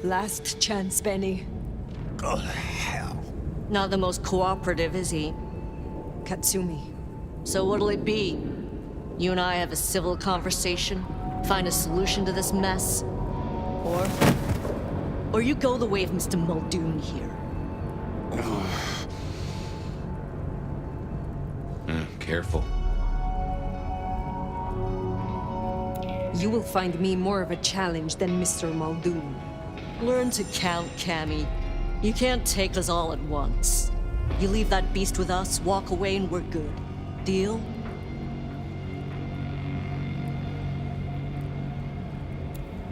Last chance, Benny. Go to hell. Not the most cooperative, is he? Katsumi. So what'll it be? You and I have a civil conversation? Find a solution to this mess? Or you go the way of Mr. Muldoon here? Careful. You will find me more of a challenge than Mr. Muldoon. Learn to count, Cammy. You can't take us all at once. You leave that beast with us, walk away, and we're good. Deal?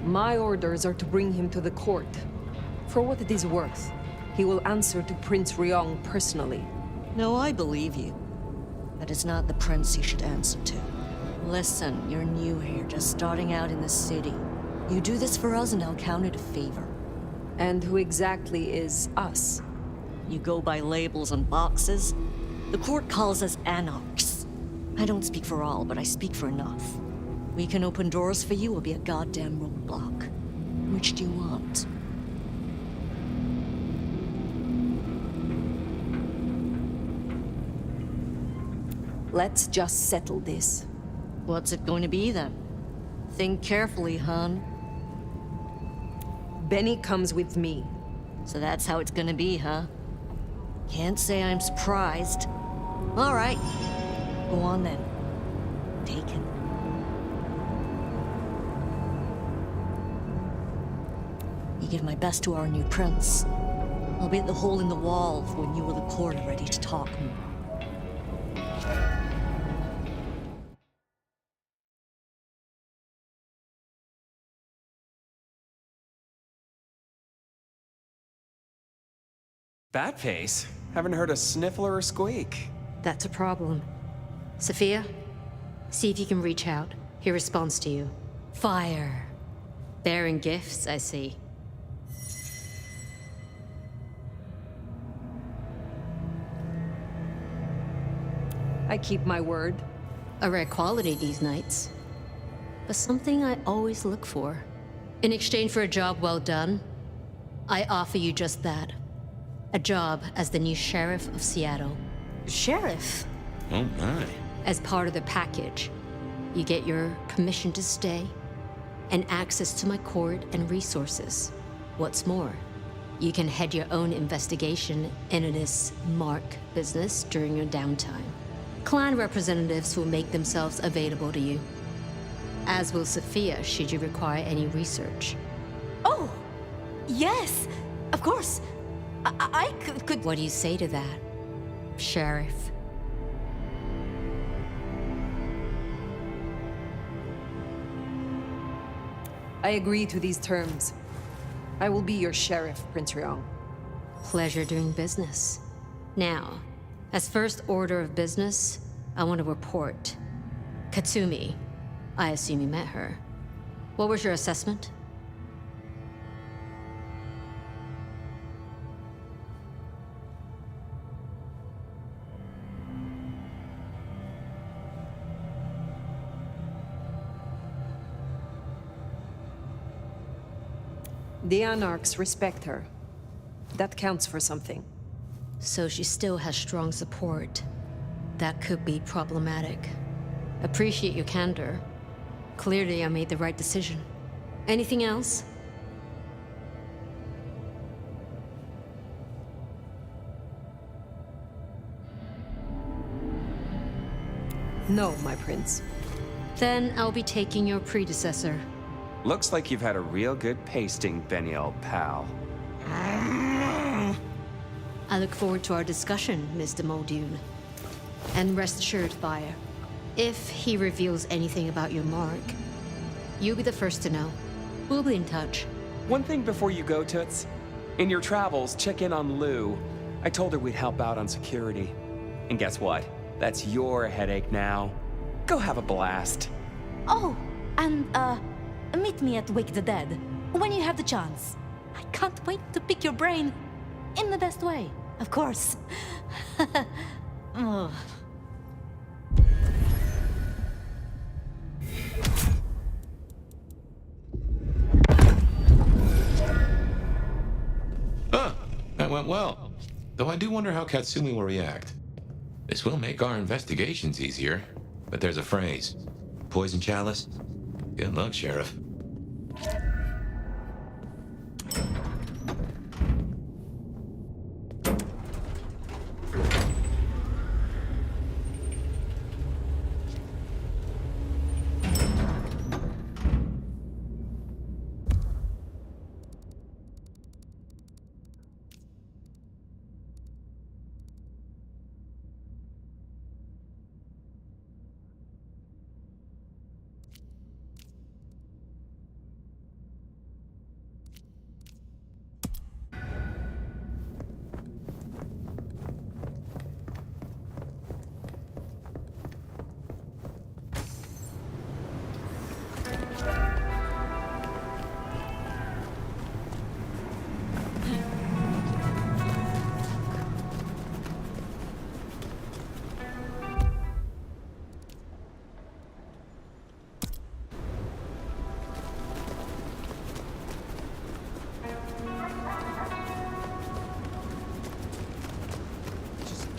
My orders are to bring him to the court. For what it is worth, he will answer to Prince Ryong personally. No, I believe you. But it's not the prince he should answer to. Listen, you're new here, just starting out in the city. You do this for us and I'll count it a favor. And who exactly is us? You go by labels and boxes. The court calls us anarchs. I don't speak for all, but I speak for enough. We can open doors for you or be a goddamn roadblock. Which do you want? Let's just settle this. What's it going to be then? Think carefully, hon. Benny comes with me. So that's how it's gonna be, huh? Can't say I'm surprised. All right. Go on then. Taken. You give my best to our new prince. I'll be at the hole in the wall when you or the court are ready to talk more. That pace? Haven't heard a sniffle or a squeak. That's a problem. Sophia, see if you can reach out. He responds to you. Fire. Bearing gifts, I see. I keep my word. A rare quality these nights. But something I always look for. In exchange for a job well done, I offer you just that. A job as the new sheriff of Seattle. Sheriff? Oh my. As part of the package, you get your permission to stay and access to my court and resources. What's more, you can head your own investigation into this Mark business during your downtime. Clan representatives will make themselves available to you, as will Sophia should you require any research. Oh, yes, of course. I could... What do you say to that, Sheriff? I agree to these terms. I will be your sheriff, Prince Ryong. Pleasure doing business. Now, as first order of business, I want to report. Katsumi, I assume you met her. What was your assessment? The Anarchs respect her. That counts for something. So she still has strong support. That could be problematic. Appreciate your candor. Clearly, I made the right decision. Anything else? No, my prince. Then I'll be taking your predecessor. Looks like you've had a real good pasting, Benny, old pal. I look forward to our discussion, Mr. Muldoon. And rest assured, Fire, if he reveals anything about your mark, you'll be the first to know. We'll be in touch. One thing before you go, Toots. In your travels, check in on Lou. I told her we'd help out on security. And guess what? That's your headache now. Go have a blast. Oh, and, meet me at Wake the Dead, when you have the chance. I can't wait to pick your brain. In the best way, of course. Oh. went well. Though I do wonder how Katsumi will react. This will make our investigations easier. But there's a phrase. Poison chalice? Good luck, Sheriff.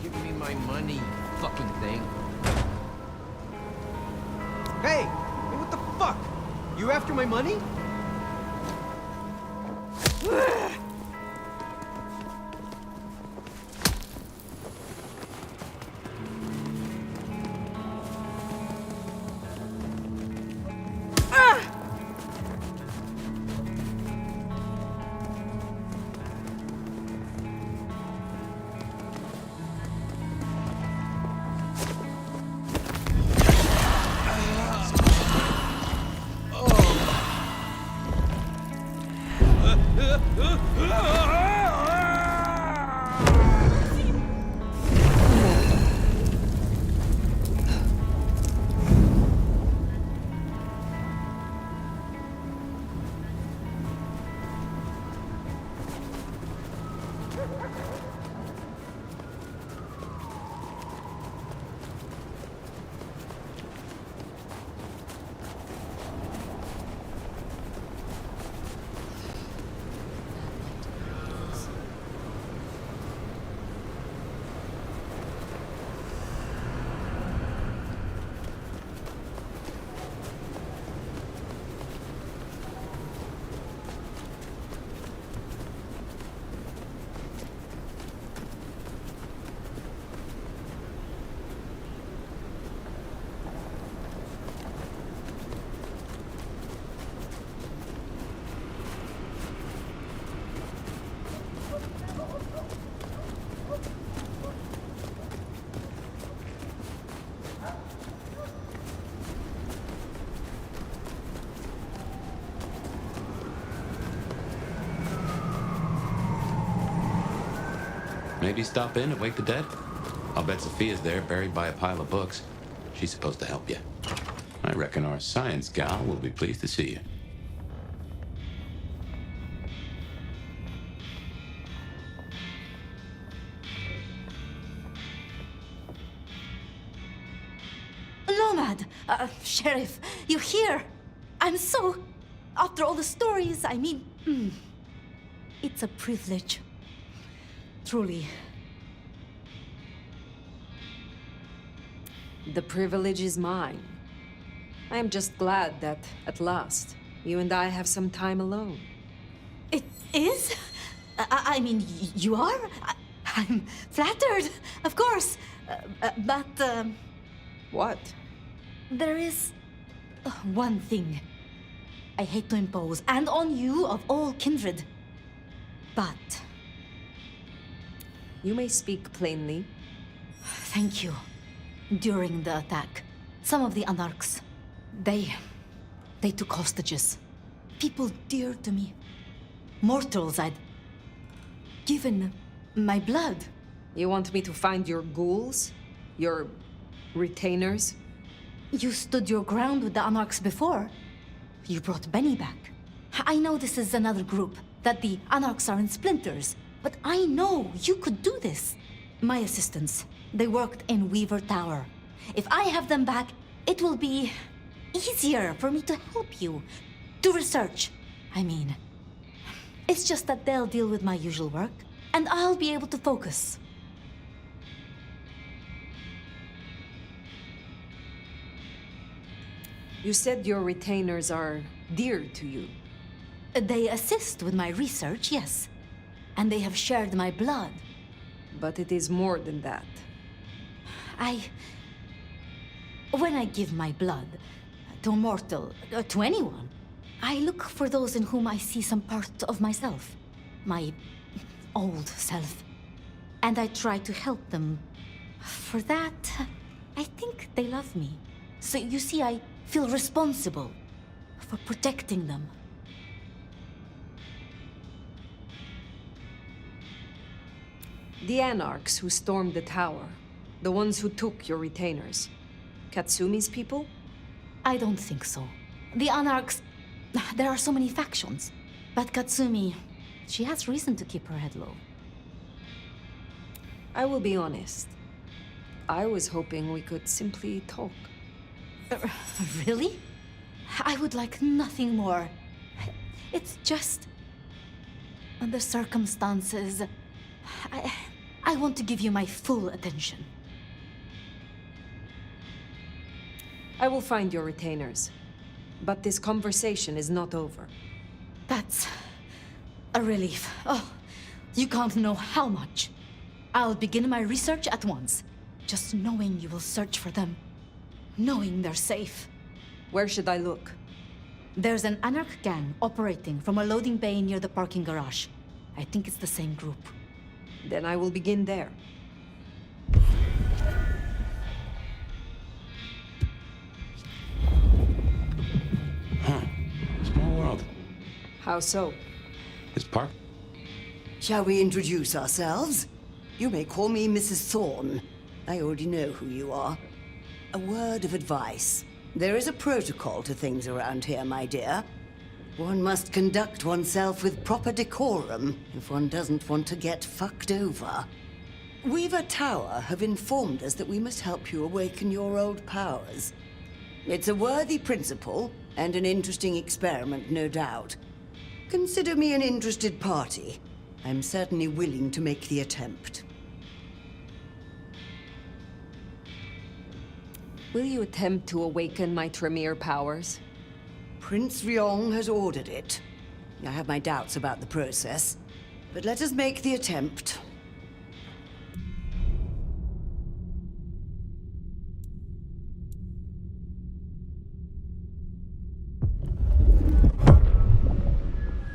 Give me my money, fucking thing. Hey! Hey, what the fuck? You after my money? Maybe stop in and wake the dead? I'll bet Sophia's there, buried by a pile of books. She's supposed to help you. I reckon our science gal will be pleased to see you. Nomad! Sheriff, you're here! I'm so... After all the stories, I mean... It's a privilege. Truly. The privilege is mine. I am just glad that, at last, you and I have some time alone. It is? I mean, you are? I'm flattered, of course. But, What? there is one thing I hate to impose, and on you of all kindred. But You may speak plainly. thank you. During the attack, some of the Anarchs, they took hostages. People dear to me. Mortals I'd given my blood. You want me to find your ghouls? Your retainers? You stood your ground with the Anarchs before. You brought Benny back. I know this is another group, that the Anarchs are in splinters, but I know you could do this. My assistants, they worked in Weaver Tower. If I have them back, it will be easier for me to help you. To research, I mean. It's just that they'll deal with my usual work. and I'll be able to focus. You said your retainers are dear to you. They assist with my research, yes. And they have shared my blood. But it is more than that. When I give my blood to a mortal, to anyone, I look for those in whom I see some part of myself. My old self. And I try to help them. For that, I think they love me. So you see, I feel responsible for protecting them. The Anarchs who stormed the tower, the ones who took your retainers. Katsumi's people? I don't think so. The Anarchs... There are so many factions. But Katsumi, she has reason to keep her head low. I will be honest. I was hoping we could simply talk. Really? I would like nothing more. It's just... the circumstances... I want to give you my full attention. I will find your retainers. But this conversation is not over. That's a relief. Oh, you can't know how much. I'll begin my research at once. Just knowing you will search for them. Knowing they're safe. Where should I look? There's an Anarch gang operating from a loading bay near the parking garage. I think it's the same group. Then I will begin there. Small world. How so? This park? Shall we introduce ourselves? You may call me Mrs. Thorne. I already know who you are. A word of advice. There is a protocol to things around here, my dear. One must conduct oneself with proper decorum if one doesn't want to get fucked over. Weaver Tower have informed us that we must help you awaken your old powers. It's a worthy principle, and an interesting experiment, no doubt. Consider me an interested party. I'm certainly willing to make the attempt. Will you attempt to awaken my Tremere powers? Prince Ryong has ordered it. I have my doubts about the process, but let us make the attempt.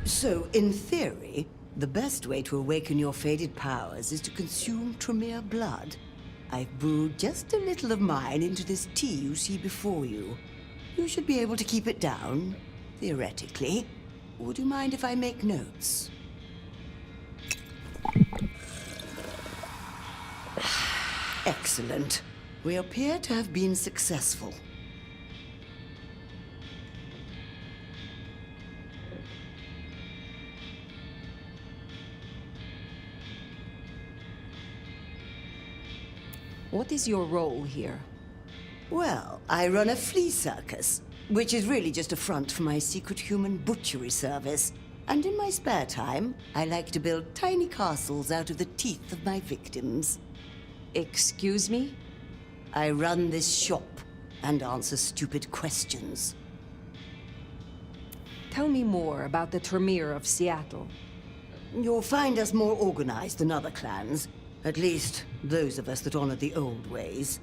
So, in theory, the best way to awaken your faded powers is to consume Tremere blood. I've brewed just a little of mine into this tea you see before you. You should be able to keep it down, theoretically. Would you mind if I make notes? Excellent. We appear to have been successful. What is your role here? Well, I run a flea circus, which is really just a front for my secret human butchery service. And in my spare time, I like to build tiny castles out of the teeth of my victims. Excuse me? I run this shop and answer stupid questions. Tell me more about the Tremere of Seattle. You'll find us more organized than other clans. At least, those of us that honor the old ways.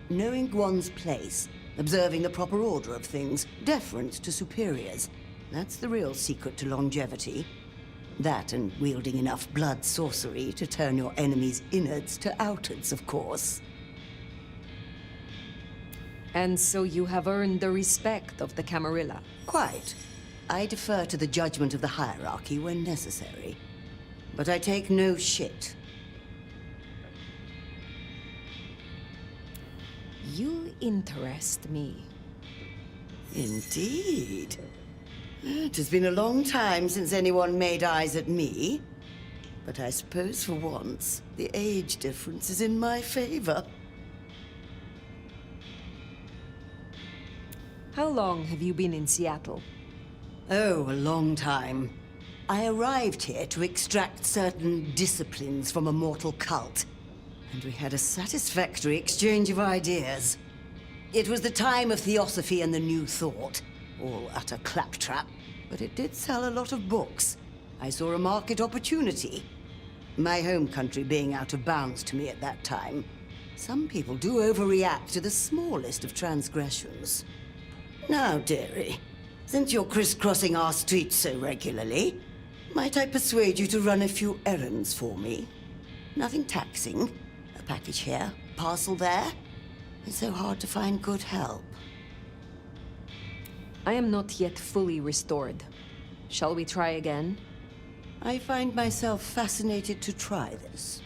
Knowing one's place, observing the proper order of things, deference to superiors. That's the real secret to longevity. That and wielding enough blood sorcery to turn your enemy's innards to outards, of course. And so you have earned the respect of the Camarilla. Quite. I defer to the judgment of the hierarchy when necessary. But I take no shit. You interest me. Indeed. It has been a long time since anyone made eyes at me. But I suppose for once, the age difference is in my favor. How long have you been in Seattle? Oh, a long time. I arrived here to extract certain disciplines from a mortal cult, and we had a satisfactory exchange of ideas. It was the time of Theosophy and the New Thought, all utter claptrap, but it did sell a lot of books. I saw a market opportunity. My home country being out of bounds to me at that time. Some people do overreact to the smallest of transgressions. Now, dearie, since you're crisscrossing our streets so regularly, might I persuade you to run a few errands for me? Nothing taxing. A package here, parcel there. It's so hard to find good help. I am not yet fully restored. Shall we try again? I find myself fascinated to try this.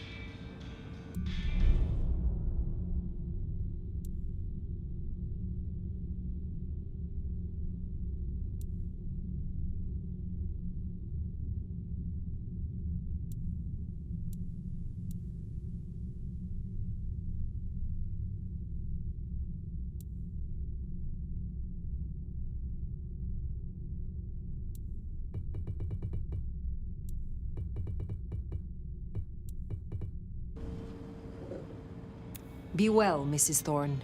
Be well, Mrs. Thorne.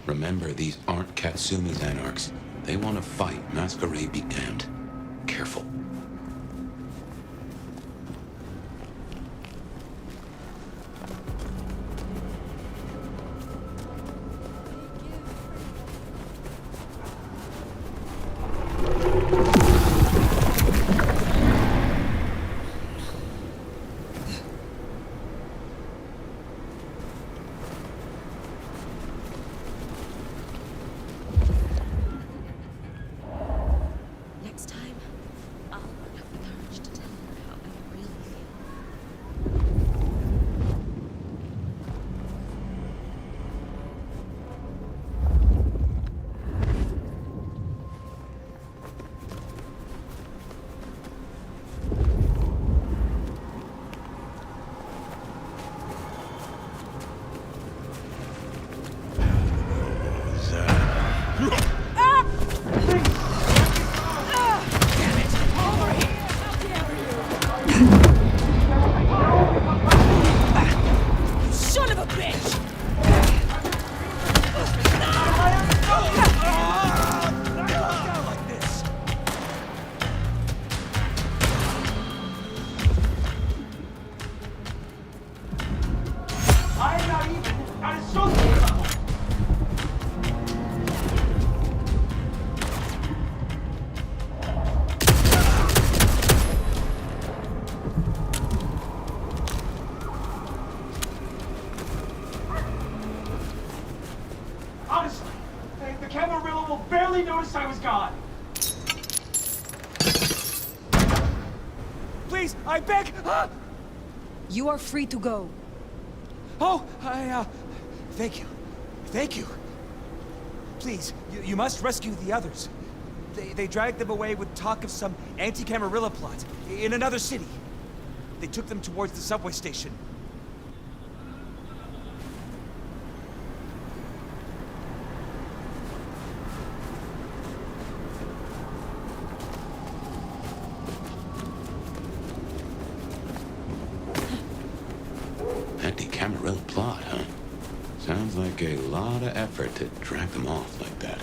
Remember, these aren't Katsumi's anarchs. They want to fight. Masquerade be damned. Careful. Next time, I'll have the courage to tell her how I really feel. Son of a bitch! I'm not even an associate level. Honestly, the Camarilla will barely notice I was gone. Please, I beg! Ah! You are free to go. Oh, thank you. Thank you. Please, you must rescue the others. They dragged them away with talk of some anti-Camarilla plot in another city. They took them towards the subway station. Anti-Camarilla plot, huh? Sounds like a lot of effort to drag them off like that.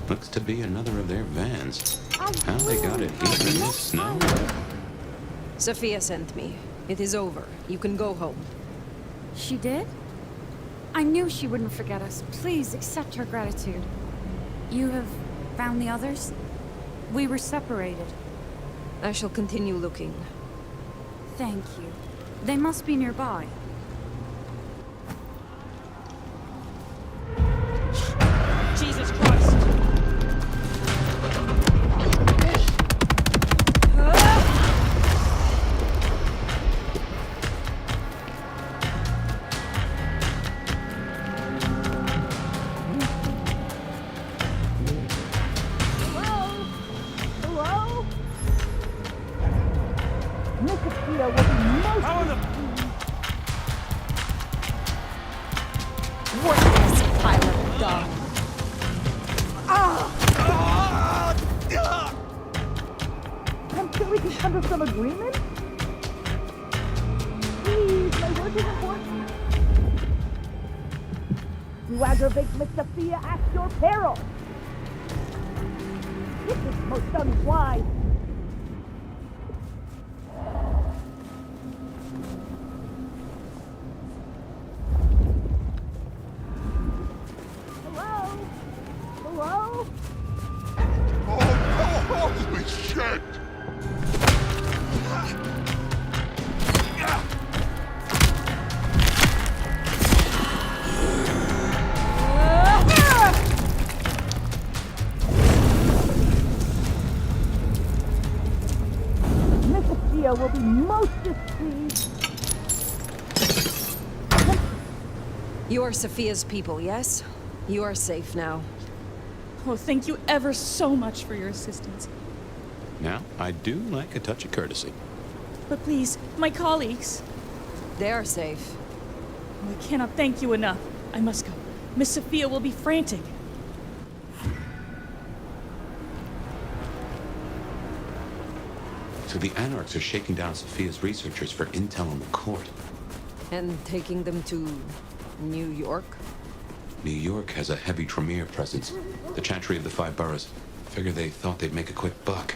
Looks to be another of their vans. How they got it here in this snow? Sophia sent me. It is over. You can go home. She did? I knew she wouldn't forget us. Please accept her gratitude. You have found the others? We were separated. I shall continue looking. Thank you. They must be nearby. Jesus Christ! How in the... Worthless pile of dung. I'm sure we can come to some agreement? Please, my work is important. You aggravate Miss Sophia at your peril. This is most unwise. Hello? Hello? Holy shit! Miss Sophia will be most displeased. You are Sophia's people, yes? You are safe now. Oh, thank you ever so much for your assistance. Now, I do like a touch of courtesy. But please, my colleagues. They are safe. Oh, I cannot thank you enough. I must go. Miss Sophia will be frantic. So the Anarchs are shaking down Sophia's researchers for intel on the court. And taking them to New York? New York has a heavy Tremere presence. The Chantry of the Five Boroughs. Figure they thought they'd make a quick buck.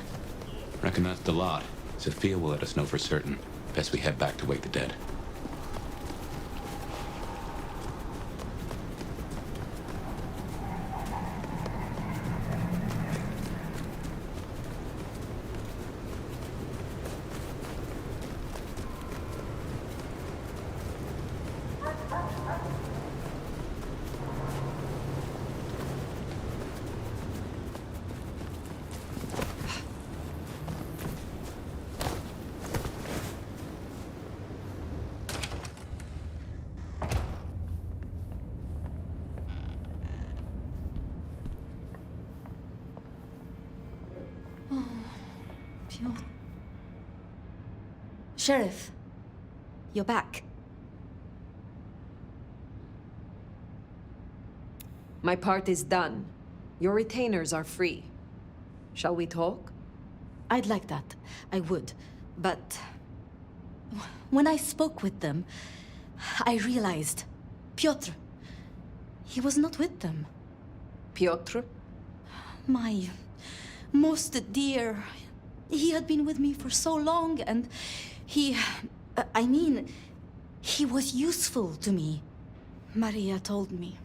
Reckon that's the lot. Sophia will let us know for certain. Best we head back to wake the dead. Sheriff, you're back. My part is done. Your retainers are free. Shall we talk? I'd like that. I would. But when I spoke with them, I realized Piotr, he was not with them. Piotr? My most dear. He had been with me for so long, and he was useful to me. Maria told me.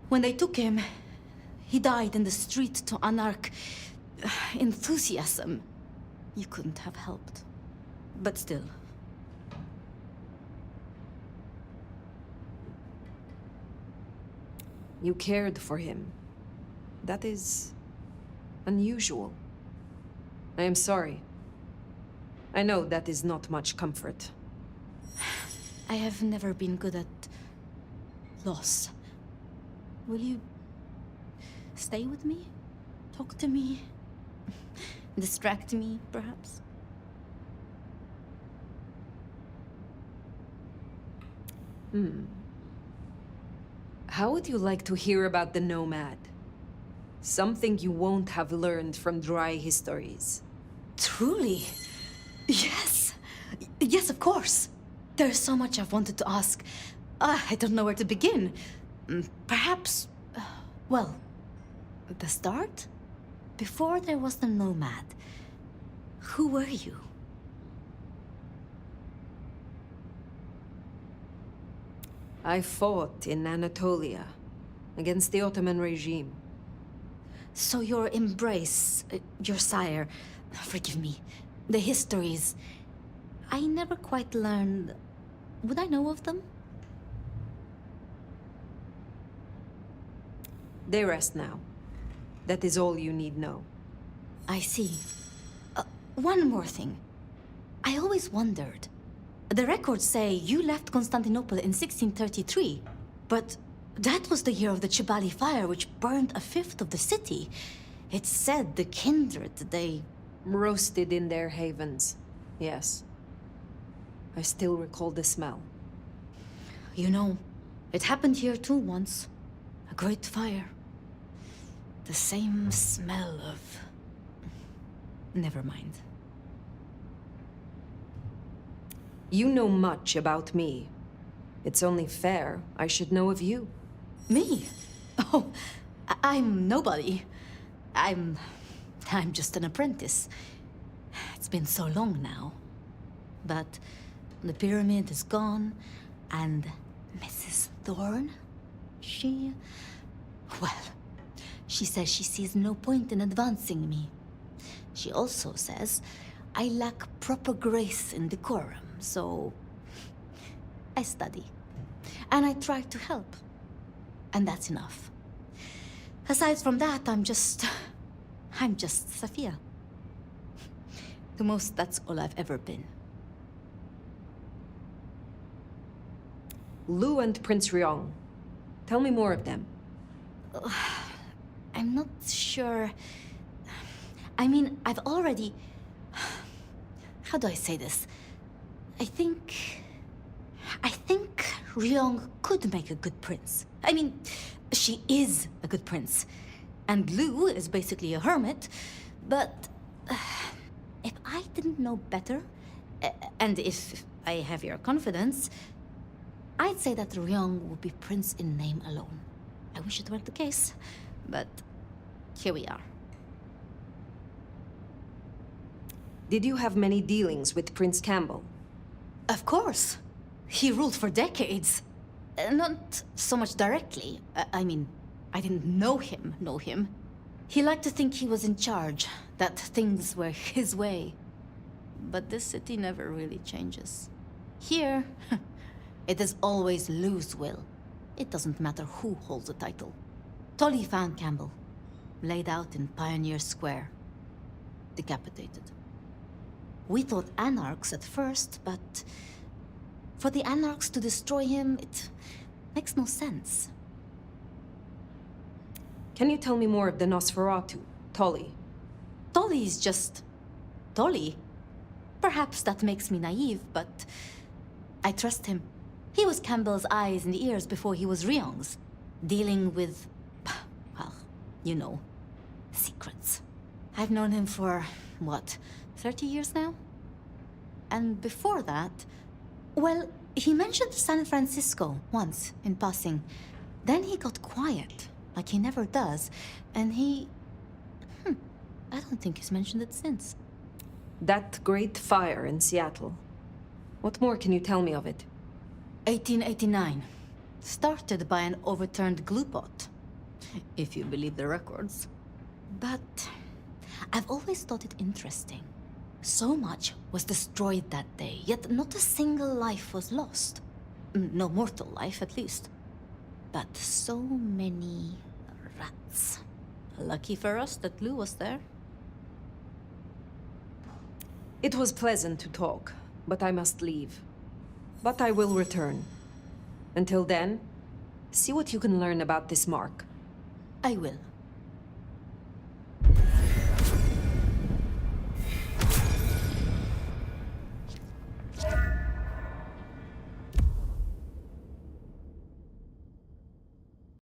When they took him, he died in the street to Anarch enthusiasm. You couldn't have helped. But still. You cared for him. That is unusual. I am sorry. I know that is not much comfort. I have never been good at loss. Will you stay with me? Talk to me? Distract me, perhaps? How would you like to hear about the Nomad? Something you won't have learned from dry histories. Truly? Yes. Yes, of course. There's so much I've wanted to ask. I don't know where to begin. Perhaps... well, The start? Before there was the Nomad. Who were you? I fought in Anatolia against the Ottoman regime. So your embrace, your sire, forgive me, the histories, I never quite learned. Would I know of them? They rest now. That is all you need know. I see. One more thing. I always wondered. The records say you left Constantinople in 1633, but that was the year of the Chibali fire, which burned a fifth of the city. It's said the kindred, they... Roasted in their havens, yes. I still recall the smell. You know, it happened here too once. A great fire. The same smell of... Never mind. You know much about me. It's only fair I should know of you. Me? Oh, I'm nobody. I'm just an apprentice. It's been so long now. But the pyramid is gone, and Mrs. Thorne, well, she says she sees no point in advancing me. She also says I lack proper grace and decorum, so I study. And I try to help. And that's enough. Aside from that, I'm just Sophia. The most, that's all I've ever been. Lu and Prince Ryong. Tell me more of them. I'm not sure. I mean, I've already... How do I say this? I think Ryong could make a good prince. I mean, she is a good prince. And Lu is basically a hermit. But if I didn't know better, and if I have your confidence, I'd say that Ryong would be prince in name alone. I wish it were the case, but here we are. Did you have many dealings with Prince Campbell? Of course. He ruled for decades. Not so much directly. I mean, I didn't know him. He liked to think he was in charge, that things were his way. But this city never really changes. Here, it is always Lu's will. It doesn't matter who holds the title. Tolly found Campbell, laid out in Pioneer Square, decapitated. We thought anarchs at first, but for the anarchs to destroy him, it makes no sense. Can you tell me more of the Nosferatu, Tolly? Tolly is just... Tolly? Perhaps that makes me naive, but I trust him. He was Campbell's eyes and ears before he was Ryong's, dealing with, well, you know, secrets. I've known him for, what, 30 years now? And before that, well, he mentioned San Francisco once, in passing. Then he got quiet, like he never does, and he... I don't think he's mentioned it since. That great fire in Seattle. What more can you tell me of it? 1889. Started by an overturned glue pot, if you believe the records. But I've always thought it interesting. So much was destroyed that day, yet not a single life was lost. No mortal life, at least. But so many rats. Lucky for us that Lou was there. It was pleasant to talk, but I must leave. But I will return. Until then, see what you can learn about this mark. I will.